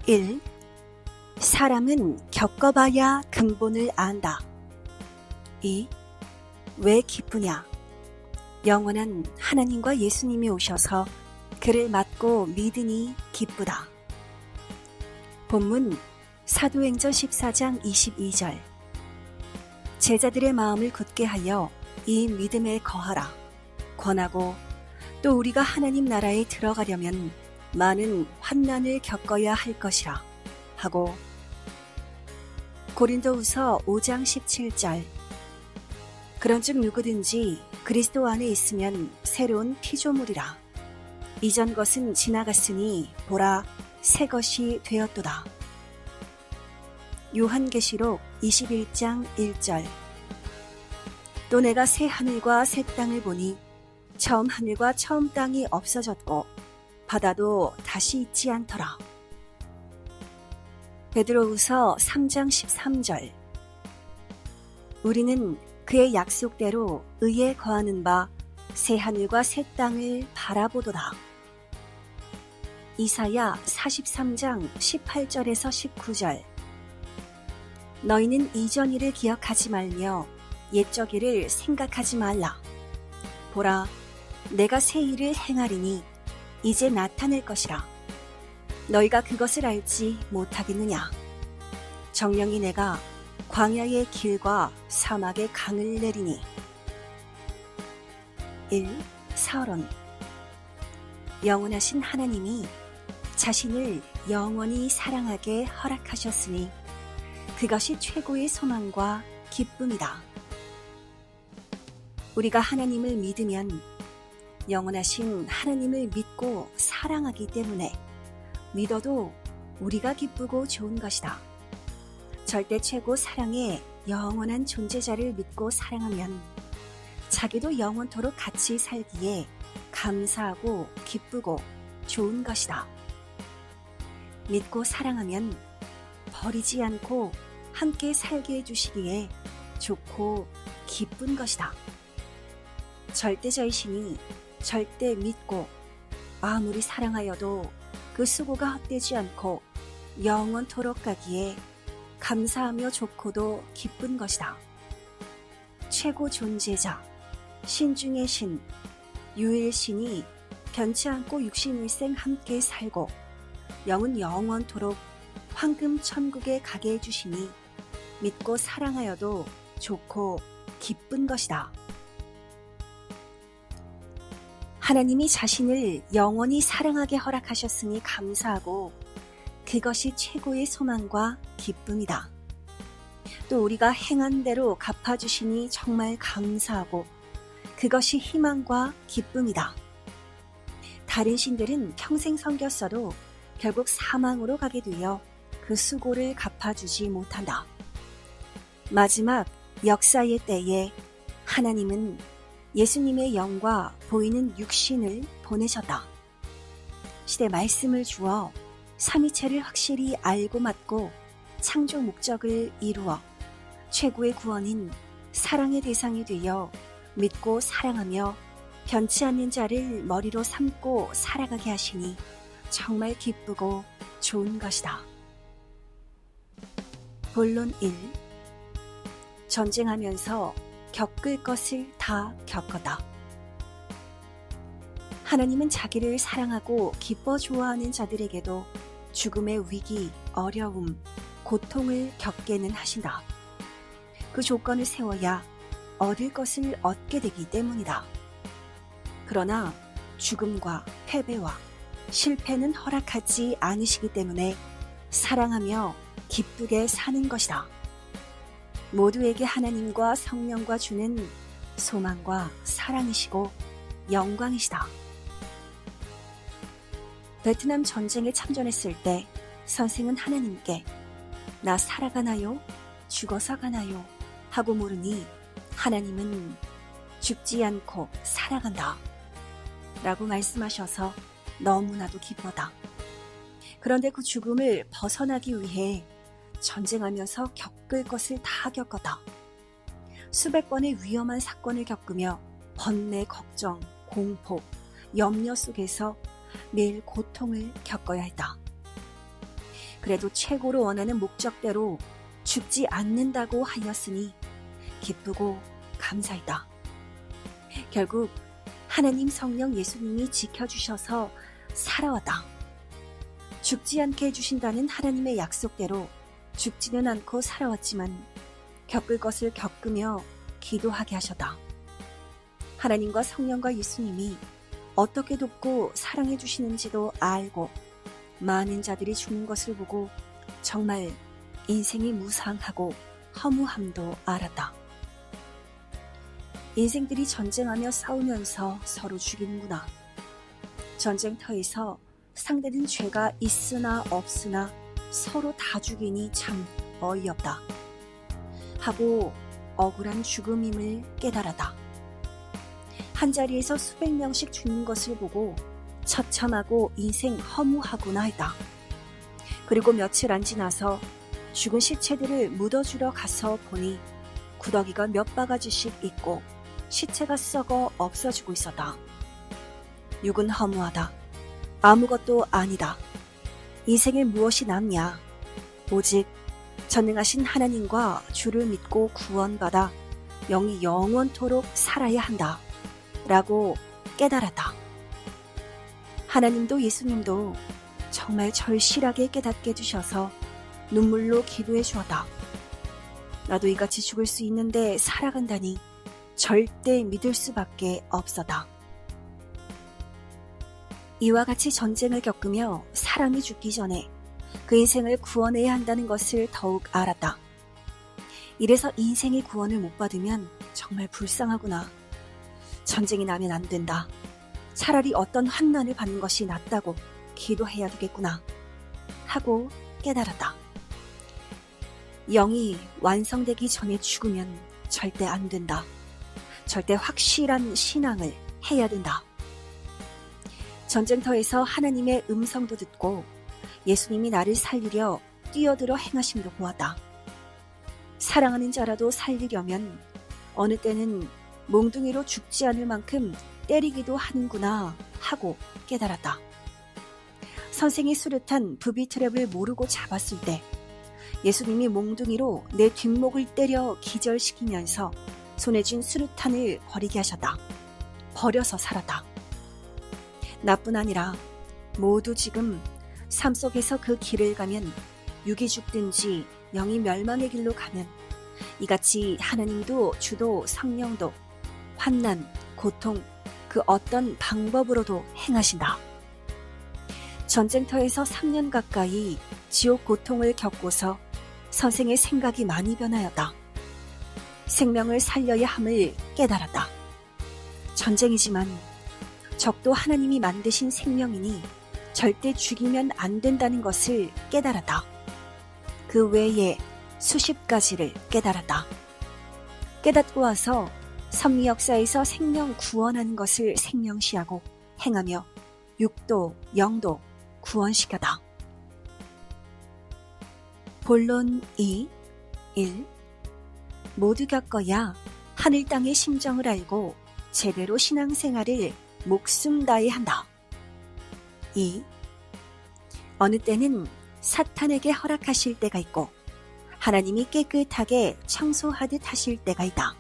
1. 사람은 겪어봐야 근본을 안다. 2. 왜 기쁘냐? 영원한 하나님과 예수님이 오셔서 그를 맞고 믿으니 기쁘다. 본문 사도행전 14장 22절. 제자들의 마음을 굳게 하여 이 믿음에 거하라. 권하고 또 우리가 하나님 나라에 들어가려면 많은 환난을 겪어야 할 것이라 하고 고린도후서 5장 17절. 그런즉 누구든지 그리스도 안에 있으면 새로운 피조물이라. 이전 것은 지나갔으니 보라 새 것이 되었도다. 요한계시록 21장 1절. 또 내가 새 하늘과 새 땅을 보니 처음 하늘과 처음 땅이 없어졌고 바다도 다시 있지 않더라. 베드로후서 3장 13절. 우리는 그의 약속대로 의에 거하는 바 새 하늘과 새 땅을 바라보도다. 이사야 43장 18절에서 19절. 너희는 이전 일을 기억하지 말며 옛적 일을 생각하지 말라. 보라, 내가 새 일을 행하리니 이제 나타낼 것이라. 너희가 그것을 알지 못하겠느냐? 정령이 내가 광야의 길과 사막의 강을 내리니. 1. 서론. 영원하신 하나님이 자신을 영원히 사랑하게 허락하셨으니 그것이 최고의 소망과 기쁨이다. 우리가 하나님을 믿으면 영원하신 하나님을 믿고 사랑하기 때문에 믿어도 우리가 기쁘고 좋은 것이다. 절대 최고 사랑의 영원한 존재자를 믿고 사랑하면 자기도 영원토록 같이 살기에 감사하고 기쁘고 좋은 것이다. 믿고 사랑하면 버리지 않고 함께 살게 해주시기에 좋고 기쁜 것이다. 절대자이시니 절대 믿고 아무리 사랑하여도 그 수고가 헛되지 않고 영원토록 가기에 감사하며 좋고도 기쁜 것이다. 최고 존재자, 신 중의 신, 유일신이 변치 않고 육신일생 함께 살고 영은 영원토록 황금 천국에 가게 해주시니 믿고 사랑하여도 좋고 기쁜 것이다. 하나님이 자신을 영원히 사랑하게 허락하셨으니 감사하고 그것이 최고의 소망과 기쁨이다. 또 우리가 행한 대로 갚아주시니 정말 감사하고 그것이 희망과 기쁨이다. 다른 신들은 평생 섬겼어도 결국 사망으로 가게 되어 그 수고를 갚아주지 못한다. 마지막 역사의 때에 하나님은 예수님의 영과 보이는 육신을 보내셨다. 시대 말씀을 주어 삼위체를 확실히 알고 맡고 창조 목적을 이루어 최고의 구원인 사랑의 대상이 되어 믿고 사랑하며 변치 않는 자를 머리로 삼고 살아가게 하시니 정말 기쁘고 좋은 것이다. 본론 1. 전쟁하면서 겪을 것을 다 겪었다. 하나님은 자기를 사랑하고 기뻐 좋아하는 자들에게도 죽음의 위기, 어려움, 고통을 겪게는 하신다. 그 조건을 세워야 얻을 것을 얻게 되기 때문이다. 그러나 죽음과 패배와 실패는 허락하지 않으시기 때문에 사랑하며 기쁘게 사는 것이다. 모두에게 하나님과 성령과 주는 소망과 사랑이시고 영광이시다. 베트남 전쟁에 참전했을 때 선생은 하나님께 나 살아가나요? 죽어서 가나요? 하고 물으니 하나님은 죽지 않고 살아간다 라고 말씀하셔서 너무나도 기쁘다. 그런데 그 죽음을 벗어나기 위해 전쟁하면서 겪을 것을 다 겪었다. 수백 번의 위험한 사건을 겪으며 번뇌, 걱정, 공포, 염려 속에서 매일 고통을 겪어야 했다. 그래도 최고로 원하는 목적대로 죽지 않는다고 하였으니 기쁘고 감사이다. 결국 하나님 성령 예수님이 지켜주셔서 살아왔다. 죽지 않게 해주신다는 하나님의 약속대로 죽지는 않고 살아왔지만 겪을 것을 겪으며 기도하게 하셨다. 하나님과 성령과 예수님이 어떻게 돕고 사랑해 주시는지도 알고 많은 자들이 죽는 것을 보고 정말 인생이 무상하고 허무함도 알았다. 인생들이 전쟁하며 싸우면서 서로 죽이는구나. 전쟁터에서 상대는 죄가 있으나 없으나 서로 다 죽이니 참 어이없다 하고 억울한 죽음임을 깨달았다. 한자리에서 수백 명씩 죽는 것을 보고 처참하고 인생 허무하구나 했다. 그리고 며칠 안 지나서 죽은 시체들을 묻어주러 가서 보니 구더기가 몇 바가지씩 있고 시체가 썩어 없어지고 있었다. 육은 허무하다. 아무것도 아니다. 인생에 무엇이 남냐? 오직 전능하신 하나님과 주를 믿고 구원받아 영이 영원토록 살아야 한다. 라고 깨달았다. 하나님도 예수님도 정말 절실하게 깨닫게 해주셔서 눈물로 기도해 주었다. 나도 이같이 죽을 수 있는데 살아간다니 절대 믿을 수밖에 없었다. 이와 같이 전쟁을 겪으며 사람이 죽기 전에 그 인생을 구원해야 한다는 것을 더욱 알았다. 이래서 인생의 구원을 못 받으면 정말 불쌍하구나. 전쟁이 나면 안 된다. 차라리 어떤 환난을 받는 것이 낫다고 기도해야 되겠구나 하고 깨달았다. 영이 완성되기 전에 죽으면 절대 안 된다. 절대 확실한 신앙을 해야 된다. 전쟁터에서 하나님의 음성도 듣고 예수님이 나를 살리려 뛰어들어 행하심도 보았다. 사랑하는 자라도 살리려면 어느 때는 몽둥이로 죽지 않을 만큼 때리기도 하는구나 하고 깨달았다. 선생이 수류탄 부비트랩을 모르고 잡았을 때 예수님이 몽둥이로 내 뒷목을 때려 기절시키면서 손에 쥔 수류탄을 버리게 하셨다. 버려서 살았다. 나뿐 아니라 모두 지금 삶 속에서 그 길을 가면 육이 죽든지 영이 멸망의 길로 가면 이같이 하나님도 주도 성령도 환난, 고통, 그 어떤 방법으로도 행하신다. 전쟁터에서 3년 가까이 지옥 고통을 겪고서 선생의 생각이 많이 변하였다. 생명을 살려야 함을 깨달았다. 전쟁이지만 적도 하나님이 만드신 생명이니 절대 죽이면 안 된다는 것을 깨달았다. 그 외에 수십 가지를 깨달았다. 깨닫고 와서 섭리 역사에서 생명 구원하는 것을 생명시하고 행하며 육도, 영도 구원시켰다. 본론 2, 1 모두 겪어야 하늘 땅의 심정을 알고 제대로 신앙생활을 목숨 다해 한다. 2. 어느 때는 사탄에게 허락하실 때가 있고 하나님이 깨끗하게 청소하듯 하실 때가 있다.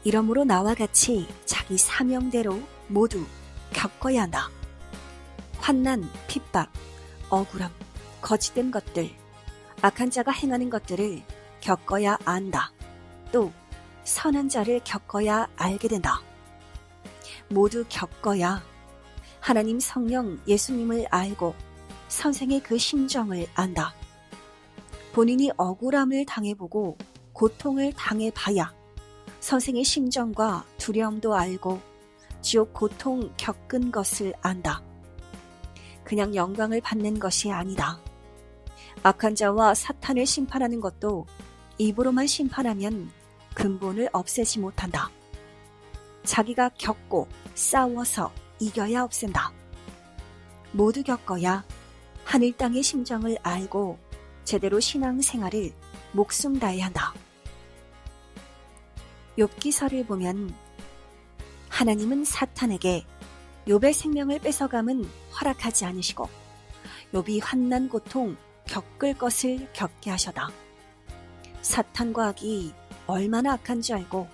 이러므로 나와 같이 자기 사명대로 모두 겪어야 한다. 환난, 핍박, 억울함, 거짓된 것들, 악한 자가 행하는 것들을 겪어야 안다. 또 선한 자를 겪어야 알게 된다. 모두 겪어야 하나님 성령 예수님을 알고 선생의 그 심정을 안다. 본인이 억울함을 당해보고 고통을 당해봐야 선생의 심정과 두려움도 알고 지옥 고통 겪은 것을 안다. 그냥 영광을 받는 것이 아니다. 악한 자와 사탄을 심판하는 것도 입으로만 심판하면 근본을 없애지 못한다. 자기가 겪고 싸워서 이겨야 없앤다. 모두 겪어야 하늘 땅의 심정을 알고 제대로 신앙생활을 목숨 다해야 한다. 욥기서를 보면 하나님은 사탄에게 욥의 생명을 뺏어감은 허락하지 않으시고 욥이 환난 고통 겪을 것을 겪게 하셔다. 사탄과 악이 얼마나 악한 줄 알고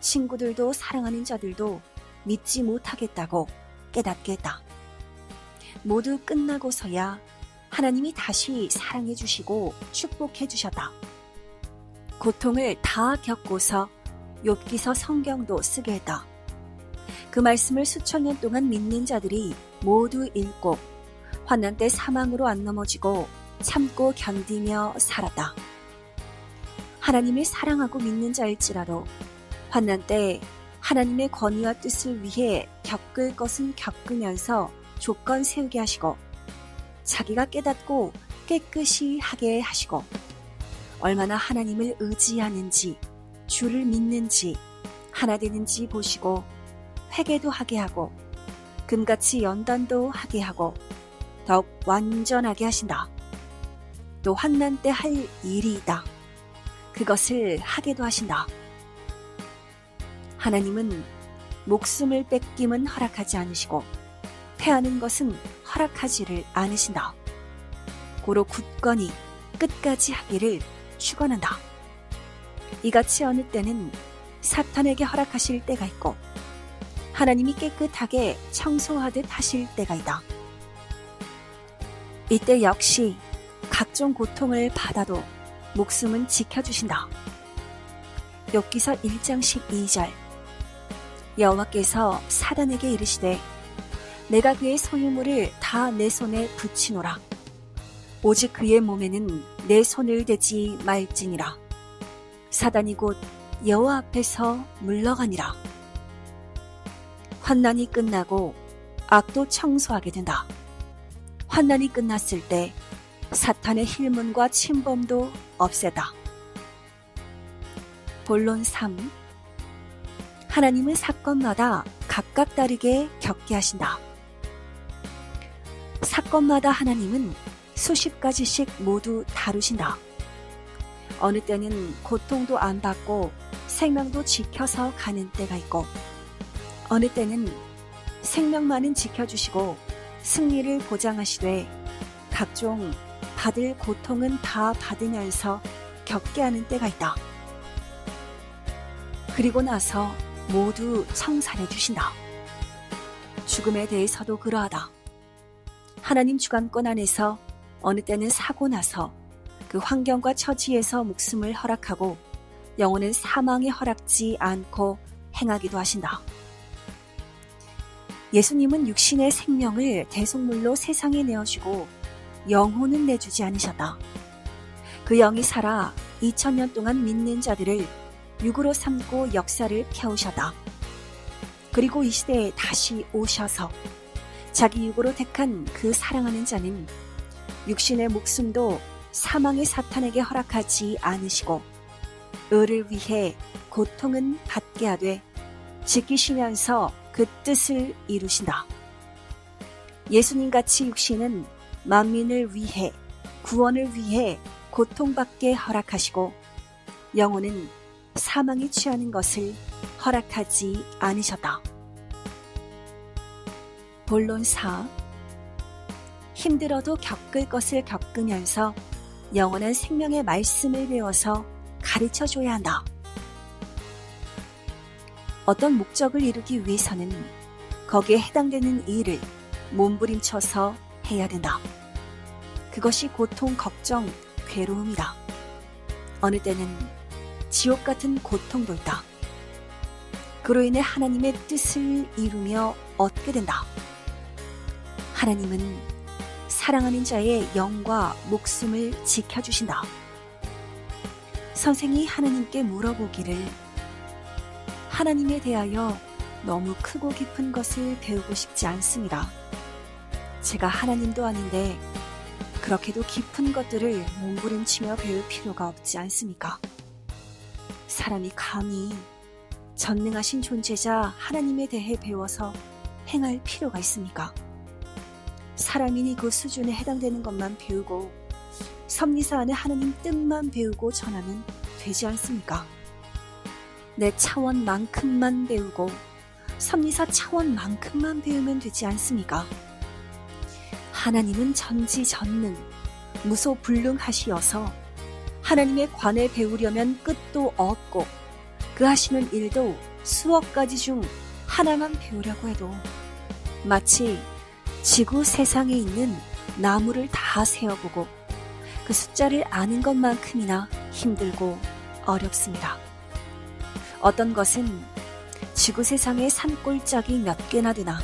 친구들도 사랑하는 자들도 믿지 못하겠다고 깨닫게 했다. 모두 끝나고서야 하나님이 다시 사랑해 주시고 축복해 주셨다. 고통을 다 겪고서 욥기서 성경도 쓰게 했다. 그 말씀을 수천 년 동안 믿는 자들이 모두 읽고 환난 때 사망으로 안 넘어지고 참고 견디며 살았다. 하나님을 사랑하고 믿는 자일지라도 환난 때 하나님의 권위와 뜻을 위해 겪을 것은 겪으면서 조건 세우게 하시고 자기가 깨닫고 깨끗이 하게 하시고 얼마나 하나님을 의지하는지 주를 믿는지 하나 되는지 보시고 회개도 하게 하고 금같이 연단도 하게 하고 더욱 완전하게 하신다. 또 환난 때 할 일이 있다. 그것을 하게도 하신다. 하나님은 목숨을 뺏김은 허락하지 않으시고 패하는 것은 허락하지를 않으신다. 고로 굳건히 끝까지 하기를 축원한다. 이같이 어느 때는 사탄에게 허락하실 때가 있고 하나님이 깨끗하게 청소하듯 하실 때가 있다. 이때 역시 각종 고통을 받아도 목숨은 지켜주신다. 욥기서 1장 12절 여호와께서 사단에게 이르시되 내가 그의 소유물을 다 내 손에 붙이노라. 오직 그의 몸에는 내 손을 대지 말지니라. 사단이 곧 여호와 앞에서 물러가니라. 환난이 끝나고 악도 청소하게 된다. 환난이 끝났을 때 사탄의 힐문과 침범도 없애다. 본론 3. 하나님은 사건마다 각각 다르게 겪게 하신다. 사건마다 하나님은 수십 가지씩 모두 다루신다. 어느 때는 고통도 안 받고 생명도 지켜서 가는 때가 있고 어느 때는 생명만은 지켜주시고 승리를 보장하시되 각종 받을 고통은 다 받으면서 겪게 하는 때가 있다. 그리고 나서 모두 청산해 주신다. 죽음에 대해서도 그러하다. 하나님 주관권 안에서 어느 때는 사고 나서 그 환경과 처지에서 목숨을 허락하고 영혼은 사망에 허락지 않고 행하기도 하신다. 예수님은 육신의 생명을 대속물로 세상에 내어주고 영혼은 내주지 않으셨다. 그 영이 살아 2000년 동안 믿는 자들을 육으로 삼고 역사를 펴오셨다. 그리고 이 시대에 다시 오셔서 자기 육으로 택한 그 사랑하는 자는 육신의 목숨도 사망의 사탄에게 허락하지 않으시고 의를 위해 고통은 받게 하되 지키시면서 그 뜻을 이루신다. 예수님같이 육신은 만민을 위해 구원을 위해 고통받게 허락하시고 영혼은 사망에 취하는 것을 허락하지 않으셨다. 본론 4. 힘들어도 겪을 것을 겪으면서 영원한 생명의 말씀을 배워서 가르쳐줘야 한다. 어떤 목적을 이루기 위해서는 거기에 해당되는 일을 몸부림쳐서 해야 된다. 그것이 고통, 걱정, 괴로움이다. 어느 때는 지옥 같은 고통도 있다. 그로 인해 하나님의 뜻을 이루며 얻게 된다. 하나님은 사랑하는 자의 영과 목숨을 지켜주신다. 선생이 하나님께 물어보기를 하나님에 대하여 너무 크고 깊은 것을 배우고 싶지 않습니다. 제가 하나님도 아닌데 그렇게도 깊은 것들을 몸부림치며 배울 필요가 없지 않습니까? 사람이 감히 전능하신 존재자 하나님에 대해 배워서 행할 필요가 있습니까? 사람이니 그 수준에 해당되는 것만 배우고 섭리사 안에 하나님 뜻만 배우고 전하면 되지 않습니까? 내 차원만큼만 배우고 섭리사 차원만큼만 배우면 되지 않습니까? 하나님은 전지전능, 무소불능하시어서 하나님의 관을 배우려면 끝도 없고 그 하시는 일도 수억 가지 중 하나만 배우려고 해도 마치 지구 세상에 있는 나무를 다 세어보고 그 숫자를 아는 것만큼이나 힘들고 어렵습니다. 어떤 것은 지구 세상에 산골짜기 몇 개나 되나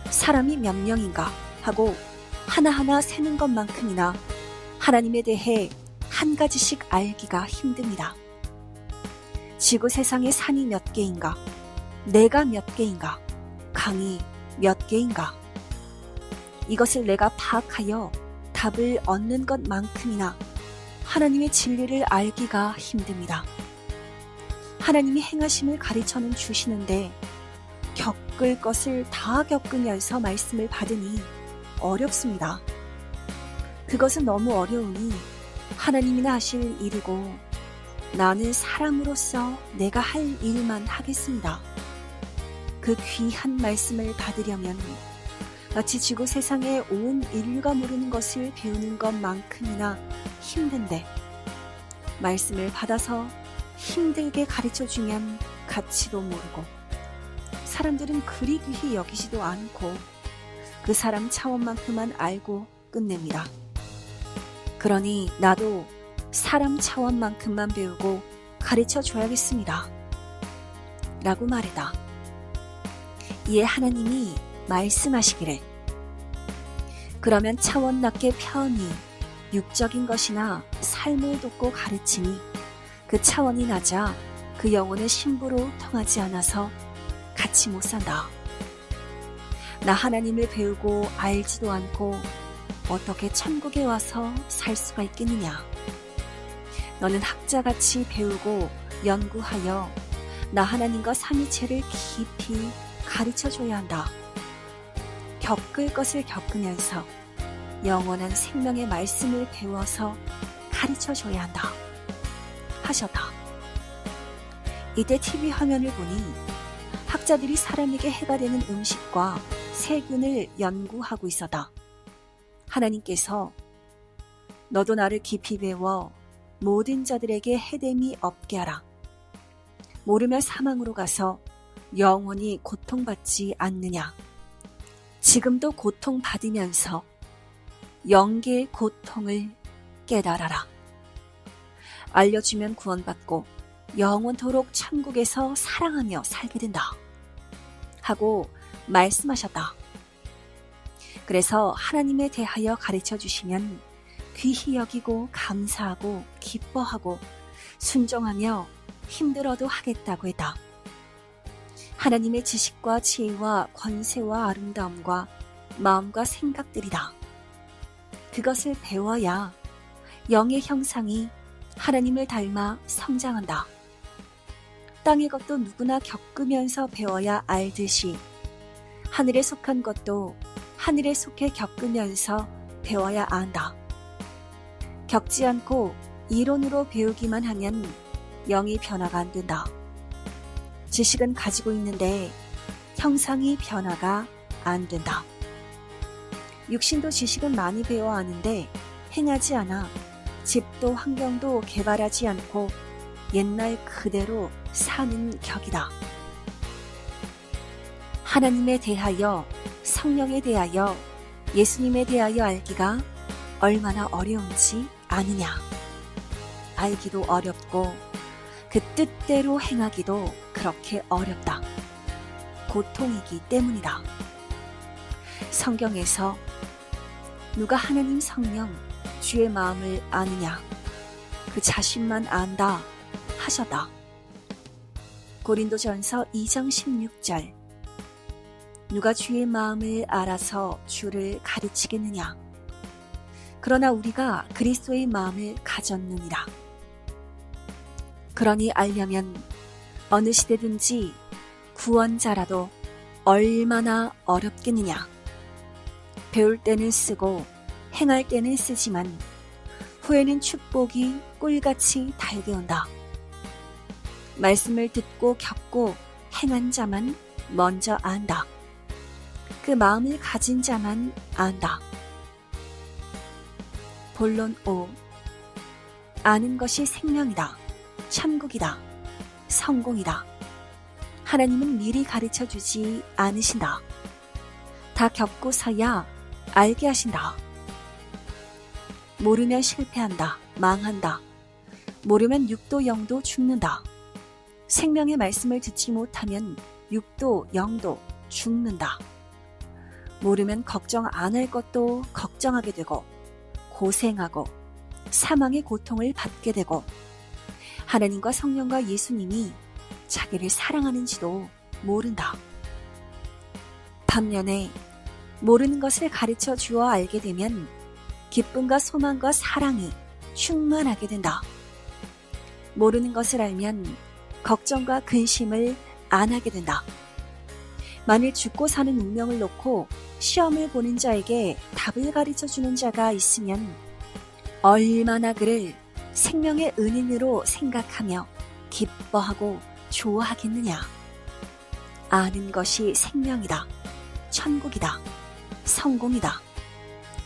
사람이 몇 명인가 하고 하나하나 세는 것만큼이나 하나님에 대해 한 가지씩 알기가 힘듭니다. 지구 세상에 산이 몇 개인가, 내가 몇 개인가, 강이 몇 개인가. 이것을 내가 파악하여 답을 얻는 것만큼이나 하나님의 진리를 알기가 힘듭니다. 하나님이 행하심을 가르쳐는 주시는데 겪을 것을 다 겪으면서 말씀을 받으니 어렵습니다. 그것은 너무 어려우니 하나님이나 하실 일이고 나는 사람으로서 내가 할 일만 하겠습니다. 그 귀한 말씀을 받으려면 마치 지구 세상에 온 인류가 모르는 것을 배우는 것만큼이나 힘든데 말씀을 받아서 힘들게 가르쳐주면 가치도 모르고 사람들은 그리 귀히 여기지도 않고 그 사람 차원만큼만 알고 끝냅니다. 그러니 나도 사람 차원만큼만 배우고 가르쳐줘야겠습니다. 라고 말했다. 이에 하나님이 말씀하시기를 그러면 차원 낮게 편히 육적인 것이나 삶을 돕고 가르치니 그 차원이 낮아 그 영혼의 신부로 통하지 않아서 같이 못 산다. 나 하나님을 배우고 알지도 않고 어떻게 천국에 와서 살 수가 있겠느냐. 너는 학자같이 배우고 연구하여 나 하나님과 삼위체를 깊이 가르쳐줘야 한다. 겪을 것을 겪으면서 영원한 생명의 말씀을 배워서 가르쳐줘야 한다. 하셨다. 이때 TV 화면을 보니 학자들이 사람에게 해가 되는 음식과 세균을 연구하고 있었다. 하나님께서 너도 나를 깊이 배워 모든 자들에게 해됨이 없게 하라. 모르면 사망으로 가서 영원히 고통받지 않느냐. 지금도 고통받으면서 영계의 고통을 깨달아라. 알려주면 구원받고 영원토록 천국에서 사랑하며 살게 된다. 하고 말씀하셨다. 그래서 하나님에 대하여 가르쳐 주시면 귀히 여기고 감사하고 기뻐하고 순종하며 힘들어도 하겠다고 했다. 하나님의 지식과 지혜와 권세와 아름다움과 마음과 생각들이다. 그것을 배워야 영의 형상이 하나님을 닮아 성장한다. 땅의 것도 누구나 겪으면서 배워야 알듯이 하늘에 속한 것도 하늘에 속해 겪으면서 배워야 안다. 겪지 않고 이론으로 배우기만 하면 영이 변화가 안 된다. 지식은 가지고 있는데 형상이 변화가 안 된다. 육신도 지식은 많이 배워 아는데 행하지 않아 집도 환경도 개발하지 않고 옛날 그대로 사는 격이다. 하나님에 대하여, 성령에 대하여, 예수님에 대하여 알기가 얼마나 어려운지 아느냐. 알기도 어렵고 그 뜻대로 행하기도 그렇게 어렵다. 고통이기 때문이다. 성경에서 누가 하나님 성령, 주의 마음을 아느냐. 그 자신만 안다 하셨다. 고린도전서 2장 16절. 누가 주의 마음을 알아서 주를 가르치겠느냐. 그러나 우리가 그리스도의 마음을 가졌느니라. 그러니 알려면 어느 시대든지 구원자라도 얼마나 어렵겠느냐. 배울 때는 쓰고 행할 때는 쓰지만 후에는 축복이 꿀같이 달게 온다. 말씀을 듣고 겪고 행한 자만 먼저 안다. 그 마음을 가진 자만 안다. 본론 5. 아는 것이 생명이다. 천국이다. 성공이다. 하나님은 미리 가르쳐 주지 않으신다. 다 겪고서야 알게 하신다. 모르면 실패한다. 망한다. 모르면 육도 영도 죽는다. 생명의 말씀을 듣지 못하면 육도 영도 죽는다. 모르면 걱정 안 할 것도 걱정하게 되고 고생하고 사망의 고통을 받게 되고 하나님과 성령과 예수님이 자기를 사랑하는지도 모른다. 반면에 모르는 것을 가르쳐 주어 알게 되면 기쁨과 소망과 사랑이 충만하게 된다. 모르는 것을 알면 걱정과 근심을 안 하게 된다. 만일 죽고 사는 운명을 놓고 시험을 보는 자에게 답을 가르쳐 주는 자가 있으면 얼마나 그를 생명의 은인으로 생각하며 기뻐하고 좋아하겠느냐. 아는 것이 생명이다. 천국이다. 성공이다.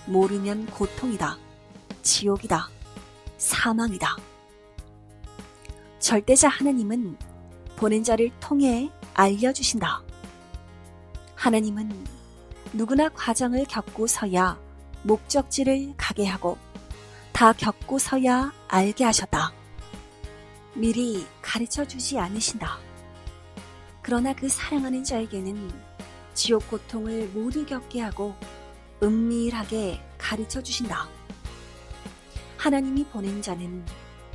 모르면 고통이다. 지옥이다. 사망이다. 절대자 하나님은 보낸 자를 통해 알려주신다. 하나님은 누구나 과정을 겪고서야 목적지를 가게 하고 다 겪고서야 알게 하셨다. 미리 가르쳐 주지 않으신다. 그러나 그 사랑하는 자에게는 지옥 고통을 모두 겪게 하고 은밀하게 가르쳐 주신다. 하나님이 보낸 자는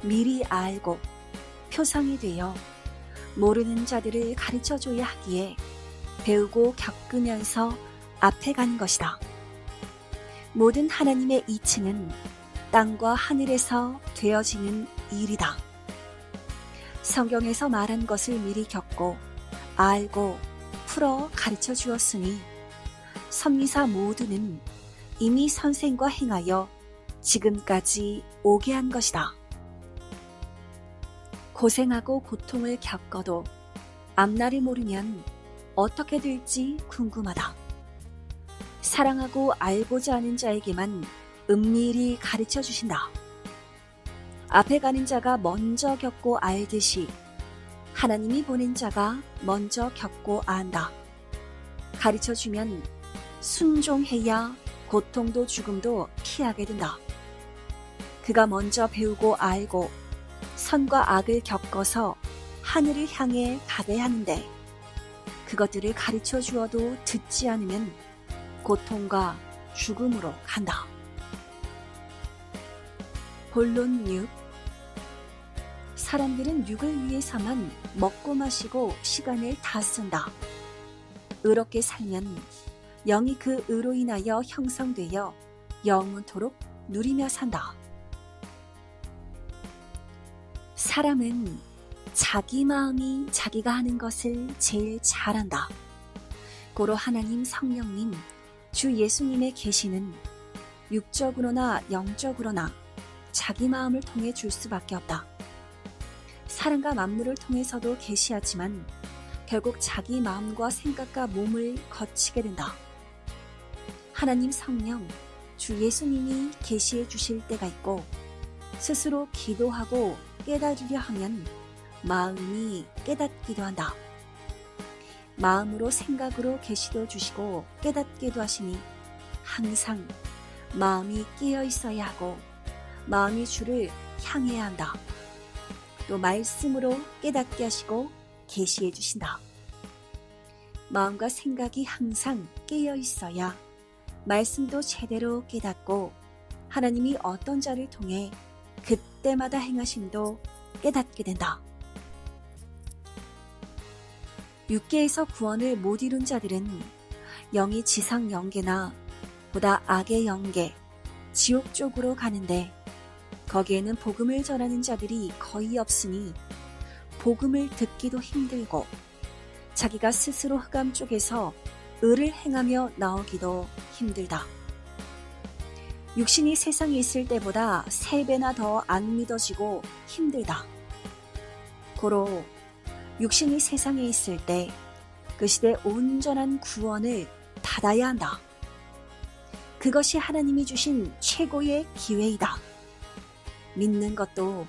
미리 알고 표상이 되어 모르는 자들을 가르쳐 줘야 하기에 배우고 겪으면서 앞에 가는 것이다. 모든 하나님의 이치는 땅과 하늘에서 되어지는 일이다. 성경에서 말한 것을 미리 겪고 알고 풀어 가르쳐 주었으니 선미사 모두는 이미 선생과 행하여 지금까지 오게 한 것이다. 고생하고 고통을 겪어도 앞날을 모르면 어떻게 될지 궁금하다. 사랑하고 알고자 하는 자에게만 은밀히 가르쳐 주신다. 앞에 가는 자가 먼저 겪고 알듯이 하나님이 보낸 자가 먼저 겪고 안다. 가르쳐 주면 순종해야 고통도 죽음도 피하게 된다. 그가 먼저 배우고 알고 선과 악을 겪어서 하늘을 향해 가게 하는데 그것들을 가르쳐 주어도 듣지 않으면 고통과 죽음으로 간다. 본론 6. 사람들은 육을 위해서만 먹고 마시고 시간을 다 쓴다. 의롭게 살면 영이 그 의로 인하여 형성되어 영원토록 누리며 산다. 사람은 자기 마음이 자기가 하는 것을 제일 잘한다. 고로 하나님 성령님, 주 예수님의 계시는 육적으로나 영적으로나 자기 마음을 통해 줄 수밖에 없다. 사람과 만물을 통해서도 계시하지만 결국 자기 마음과 생각과 몸을 거치게 된다. 하나님 성령, 주 예수님이 계시해 주실 때가 있고 스스로 기도하고 깨달으려 하면 마음이 깨닫기도 한다. 마음으로 생각으로 계시도 주시고 깨닫기도 하시니 항상 마음이 깨어 있어야 하고 마음이 주를 향해야 한다. 또 말씀으로 깨닫게 하시고 계시해 주신다. 마음과 생각이 항상 깨어 있어야 말씀도 제대로 깨닫고 하나님이 어떤 자를 통해 그때마다 행하심도 깨닫게 된다. 육계에서 구원을 못 이룬 자들은 영이 지상 영계나 보다 악의 영계, 지옥 쪽으로 가는데 거기에는 복음을 전하는 자들이 거의 없으니 복음을 듣기도 힘들고 자기가 스스로 흑암 쪽에서 의를 행하며 나오기도 힘들다. 육신이 세상에 있을 때보다 3배나 더 안 믿어지고 힘들다. 고로 육신이 세상에 있을 때 그 시대 온전한 구원을 받아야 한다. 그것이 하나님이 주신 최고의 기회이다. 믿는 것도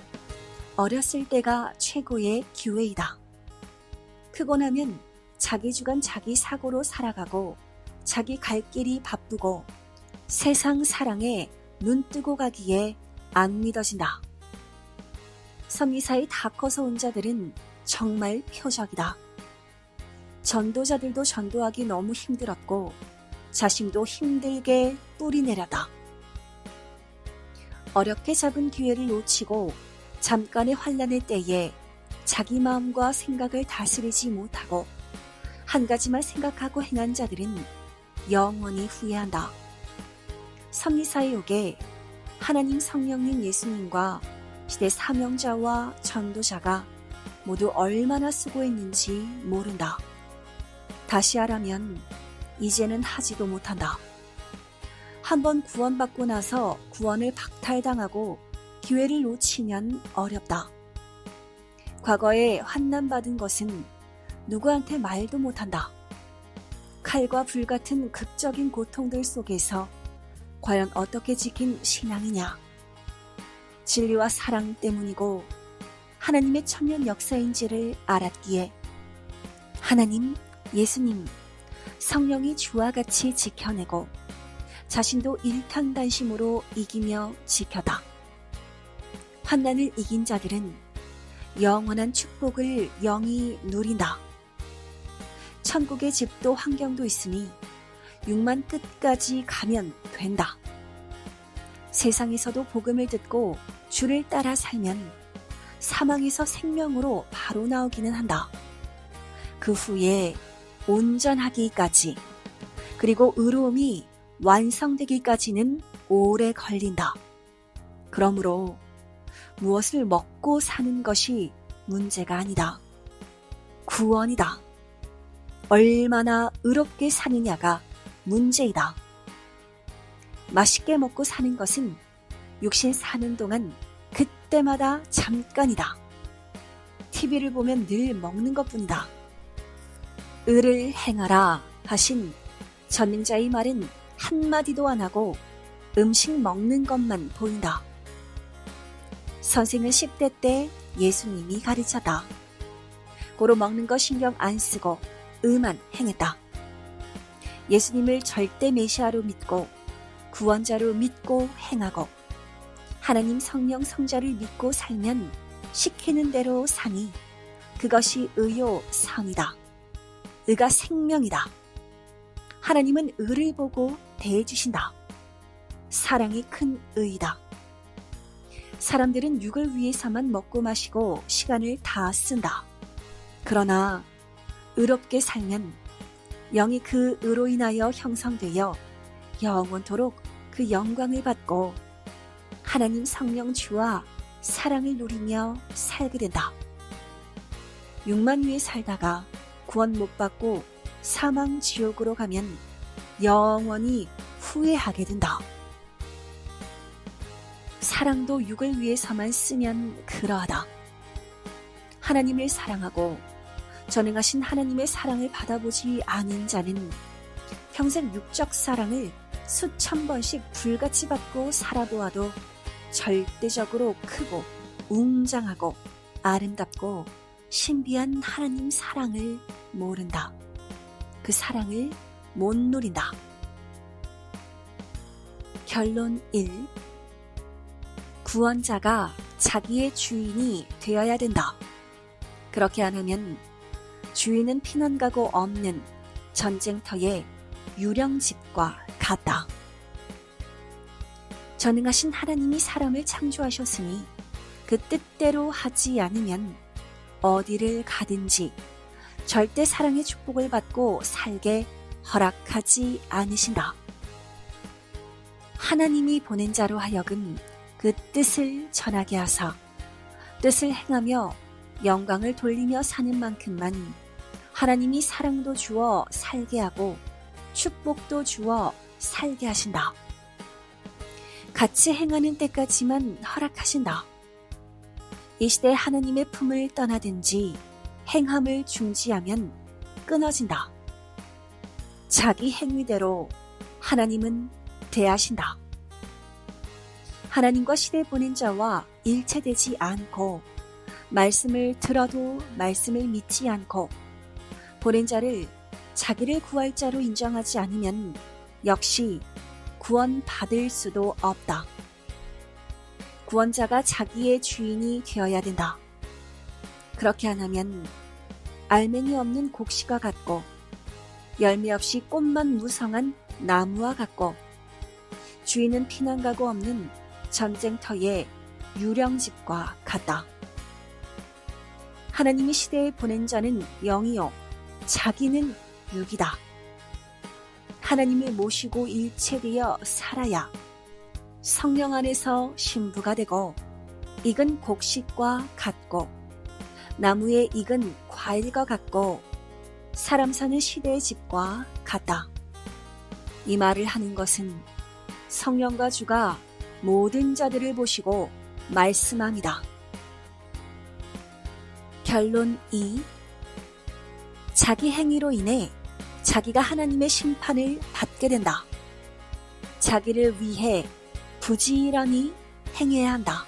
어렸을 때가 최고의 기회이다. 크고 나면 자기 주관 자기 사고로 살아가고 자기 갈 길이 바쁘고 세상 사랑에 눈 뜨고 가기에 안 믿어진다. 선미사에 다 커서 온 자들은 정말 표적이다. 전도자들도 전도하기 너무 힘들었고 자신도 힘들게 뿌리내렸다. 어렵게 잡은 기회를 놓치고 잠깐의 환란의 때에 자기 마음과 생각을 다스리지 못하고 한 가지만 생각하고 행한 자들은 영원히 후회한다. 선미사의 옥에 하나님 성령님 예수님과 시대 사명자와 전도자가 모두 얼마나 수고했는지 모른다. 다시 하라면 이제는 하지도 못한다. 한번 구원받고 나서 구원을 박탈당하고 기회를 놓치면 어렵다. 과거에 환난받은 것은 누구한테 말도 못한다. 칼과 불 같은 극적인 고통들 속에서 과연 어떻게 지킨 신앙이냐? 진리와 사랑 때문이고 하나님의 천년 역사인지를 알았기에 하나님, 예수님, 성령이 주와 같이 지켜내고 자신도 일편단심으로 이기며 지켰다. 환난을 이긴 자들은 영원한 축복을 영이 누린다. 천국의 집도 환경도 있으니 육만 끝까지 가면 된다. 세상에서도 복음을 듣고 주를 따라 살면 사망에서 생명으로 바로 나오기는 한다. 그 후에 온전하기까지 그리고 의로움이 완성되기까지는 오래 걸린다. 그러므로 무엇을 먹고 사는 것이 문제가 아니다. 구원이다. 얼마나 의롭게 사느냐가 문제이다. 맛있게 먹고 사는 것은 육신 사는 동안 그때마다 잠깐이다. TV를 보면 늘 먹는 것뿐이다. 의를 행하라 하신 전능자의 말은 한마디도 안 하고 음식 먹는 것만 보인다. 선생은 10대 때 예수님이 가르쳤다. 고로 먹는 거 신경 안 쓰고 의만 행했다. 예수님을 절대 메시아로 믿고 구원자로 믿고 행하고 하나님 성령 성자를 믿고 살면 시키는 대로 사니 그것이 의요 성이다. 의가 생명이다. 하나님은 의를 보고 대해주신다. 사랑이 큰 의이다. 사람들은 육을 위해서만 먹고 마시고 시간을 다 쓴다. 그러나 의롭게 살면 영이 그 의로 인하여 형성되어 영원토록 그 영광을 받고 하나님 성령 주와 사랑을 누리며 살게 된다. 육만 위에 살다가 구원 못 받고 사망 지옥으로 가면 영원히 후회하게 된다. 사랑도 육을 위해서만 쓰면 그러하다. 하나님을 사랑하고 전능하신 하나님의 사랑을 받아보지 않은 자는 평생 육적 사랑을 수천 번씩 불같이 받고 살아보아도 절대적으로 크고 웅장하고 아름답고 신비한 하나님 사랑을 모른다. 그 사랑을 못 누린다. 결론 1. 구원자가 자기의 주인이 되어야 된다. 그렇게 안 하면 주인은 피난가고 없는 전쟁터의 유령집과 같다. 전능하신 하나님이 사람을 창조하셨으니 그 뜻대로 하지 않으면 어디를 가든지 절대 사랑의 축복을 받고 살게 허락하지 않으신다. 하나님이 보낸 자로 하여금 그 뜻을 전하게 하사 뜻을 행하며 영광을 돌리며 사는 만큼만 하나님이 사랑도 주어 살게 하고 축복도 주어 살게 하신다. 같이 행하는 때까지만 허락하신다. 이 시대 하나님의 품을 떠나든지 행함을 중지하면 끊어진다. 자기 행위대로 하나님은 대하신다. 하나님과 시대 보낸 자와 일체되지 않고 말씀을 들어도 말씀을 믿지 않고 보낸 자를 자기를 구할 자로 인정하지 않으면 역시 구원받을 수도 없다. 구원자가 자기의 주인이 되어야 된다. 그렇게 안 하면 알맹이 없는 곡식과 같고 열매 없이 꽃만 무성한 나무와 같고 주인은 피난가고 없는 전쟁터의 유령집과 같다. 하나님이 시대에 보낸 자는 영이요 자기는 육이다. 하나님을 모시고 일체되어 살아야 성령 안에서 신부가 되고 익은 곡식과 같고 나무의 익은 과일과 같고 사람 사는 시대의 집과 같다. 이 말을 하는 것은 성령과 주가 모든 자들을 보시고 말씀합니다. 결론 2. 자기 행위로 인해 자기가 하나님의 심판을 받게 된다. 자기를 위해 부지런히 행해야 한다.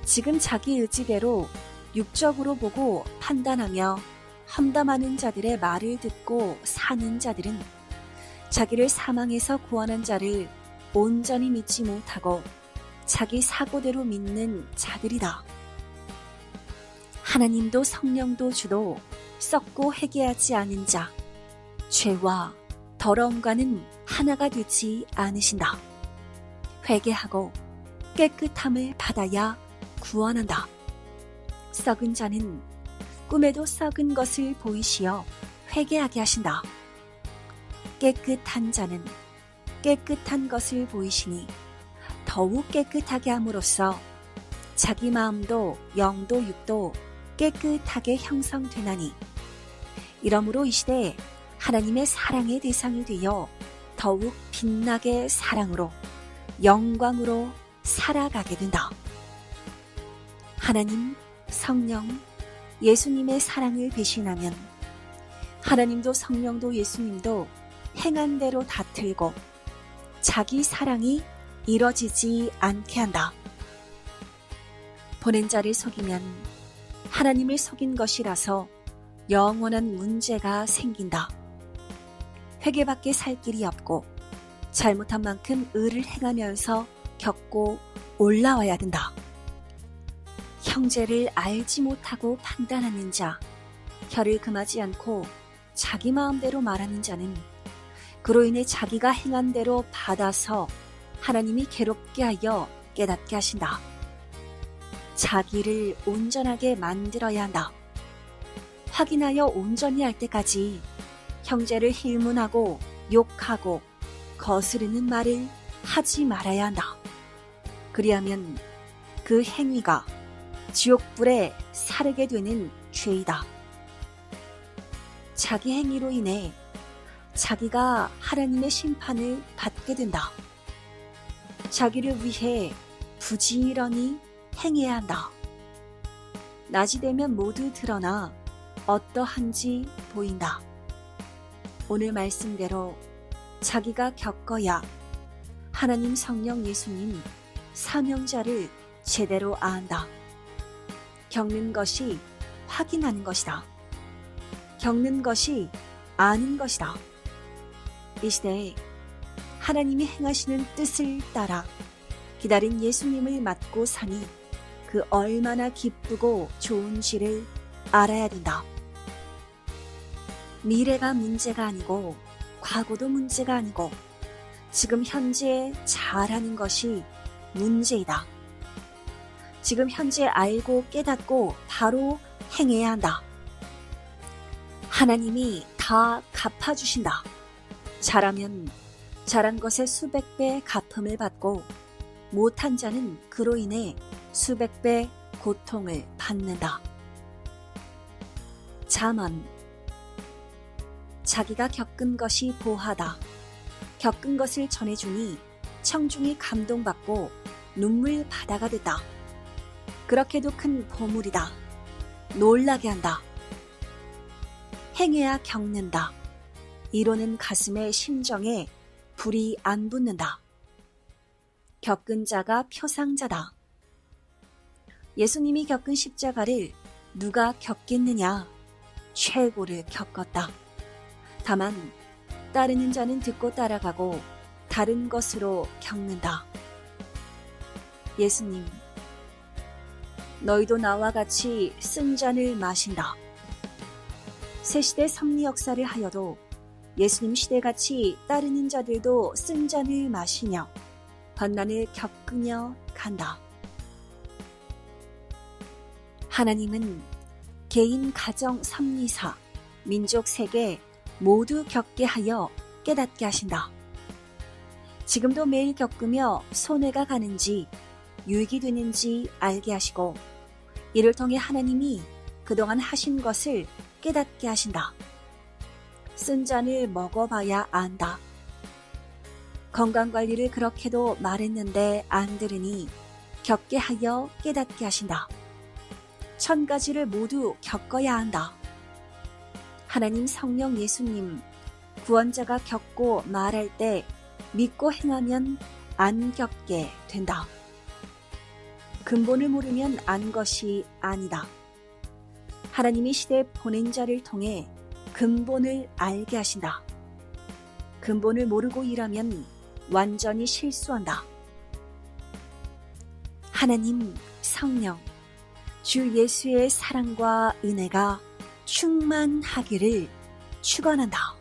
지금 자기 의지대로 육적으로 보고 판단하며 험담하는 자들의 말을 듣고 사는 자들은 자기를 사망에서 구원한 자를 온전히 믿지 못하고 자기 사고대로 믿는 자들이다. 하나님도 성령도 주도 썩고 회개하지 않은 자, 죄와 더러움과는 하나가 되지 않으신다. 회개하고 깨끗함을 받아야 구원한다. 썩은 자는 꿈에도 썩은 것을 보이시어 회개하게 하신다. 깨끗한 자는 깨끗한 것을 보이시니 더욱 깨끗하게 함으로써 자기 마음도 영도 육도 깨끗하게 형성되나니 이러므로 이 시대에 하나님의 사랑의 대상이 되어 더욱 빛나게 사랑으로 영광으로 살아가게 된다. 하나님, 성령, 예수님의 사랑을 배신하면 하나님도 성령도 예수님도 행한 대로 다틀고 자기 사랑이 이뤄지지 않게 한다. 보낸 자를 속이면 하나님을 속인 것이라서 영원한 문제가 생긴다. 회개밖에 살 길이 없고 잘못한 만큼 의를 행하면서 겪고 올라와야 된다. 형제를 알지 못하고 판단하는 자, 혀를 금하지 않고 자기 마음대로 말하는 자는 그로 인해 자기가 행한 대로 받아서 하나님이 괴롭게 하여 깨닫게 하신다. 자기를 온전하게 만들어야 한다. 확인하여 온전히 할 때까지 형제를 힐문하고 욕하고 거스르는 말을 하지 말아야 한다. 그리하면 그 행위가 지옥불에 사르게 되는 죄이다. 자기 행위로 인해 자기가 하나님의 심판을 받게 된다. 자기를 위해 부지런히 행해야 한다. 낮이 되면 모두 드러나 어떠한지 보인다. 오늘 말씀대로 자기가 겪어야 하나님 성령 예수님 사명자를 제대로 안다. 겪는 것이 확인하는 것이다. 겪는 것이 아는 것이다. 이 시대에 하나님이 행하시는 뜻을 따라 기다린 예수님을 맞고 사니 그 얼마나 기쁘고 좋은지를 알아야 된다. 미래가 문제가 아니고 과거도 문제가 아니고 지금 현재 잘하는 것이 문제이다. 지금 현재 알고 깨닫고 바로 행해야 한다. 하나님이 다 갚아주신다. 잘하면 잘한 것에 수백 배 갚음을 받고 못한 자는 그로 인해 수백 배 고통을 받는다. 잠언. 자기가 겪은 것이 보하다. 겪은 것을 전해주니 청중이 감동받고 눈물 바다가 됐다. 그렇게도 큰 보물이다. 놀라게 한다. 행해야 겪는다. 이로는 가슴에 심정에 불이 안 붙는다. 겪은 자가 표상자다. 예수님이 겪은 십자가를 누가 겪겠느냐? 최고를 겪었다. 다만 따르는 자는 듣고 따라가고 다른 것으로 겪는다. 예수님, 너희도 나와 같이 쓴 잔을 마신다. 새시대 섭리 역사를 하여도 예수님 시대같이 따르는 자들도 쓴 잔을 마시며 환난을 겪으며 간다. 하나님은 개인, 가정, 섭리사, 민족, 세계 모두 겪게 하여 깨닫게 하신다. 지금도 매일 겪으며 손해가 가는지 유익이 되는지 알게 하시고 이를 통해 하나님이 그동안 하신 것을 깨닫게 하신다. 쓴 잔을 먹어봐야 안다. 건강관리를 그렇게도 말했는데 안 들으니 겪게 하여 깨닫게 하신다. 1000가지를 모두 겪어야 한다. 하나님, 성령, 예수님, 구원자가 겪고 말할 때 믿고 행하면 안 겪게 된다. 근본을 모르면 안 것이 아니다. 하나님이 시대에 보낸 자를 통해 근본을 알게 하신다. 근본을 모르고 일하면 완전히 실수한다. 하나님, 성령, 주 예수의 사랑과 은혜가 충만하기를 축원한다.